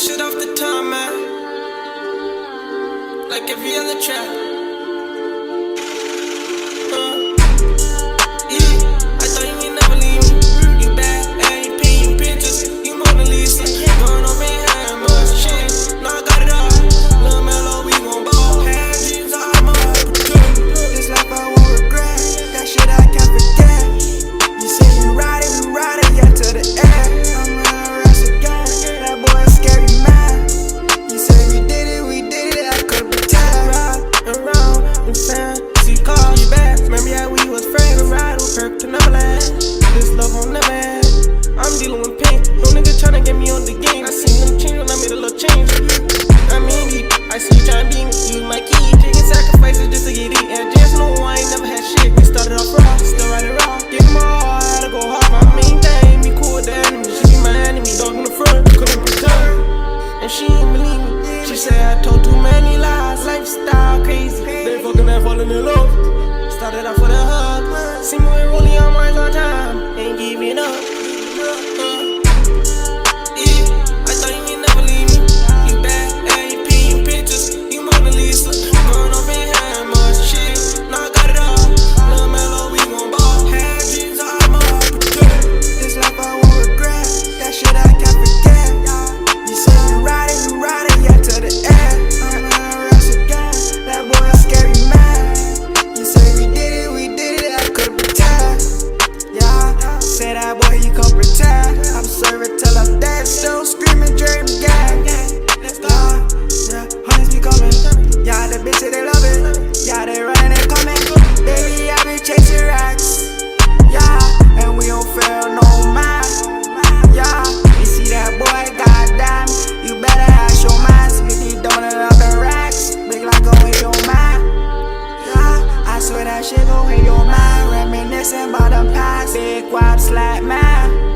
shit off the top, man. Like every other track. Yeah, I thought you would never leave me. You bad, and you painting pictures. You Mona Lisa. Going over your hand, much shit. Now I got it all. Lil' Mellow, we gon' ball. Had dreams, I'm up. This life I won't regret. That shit I can't forget. You say you ride it, yeah, to the end. I'm gonna rush again. That boy is scary, man. You say we did it, I could pretend. Ride around in fancy cars. You bad, remember how we was friends. Ride on Kirk to Neverland. This love on never end. I'm dealing with pain. No nigga tryna get me on the game. I seen them change when I made a little change. I'm in deep. I see you tryna beat me. You my key. Taking sacrifices just to get it. And just know I ain't never had shit. We started off raw, still riding raw. Give my all, I had to go hard. My main thing, be cool with the enemy. She be my enemy, dog in the front. Couldn't pretend. And she ain't believe me. She said I told too many lies. Lifestyle crazy. They fucking and falling in love. Started off with a hug. See me with rolling on mine on time. Ain't giving up. Yeah, I thought you would never leave me. You bad, and you painting pictures. You Mona Lisa. Going off in hand, much shit. Now I got it all. Lil' Mellow, we gon' ball. Had dreams, I'm up. This life I won't regret. That shit I can't forget. You say you ride it, yeah, to the end. I'm gonna rush again. That boy is scary, man. You say we did it, I could pretend. Yeah, say that boy, he could pretend. I'm serving till I'm dead, still screaming, dream gang. Yeah, honeys be coming. Yeah, the bitches, they love it. Yeah, they running and coming. Baby, I been chasing racks. Yeah, and we don't fail no man. Yeah, you see that boy, goddamn. You better ask your man. Split these donuts up in racks. Big like gon' hit your man. Yeah, I swear that shit gon' hit your man. Reminiscing about the past. Big wop slap man.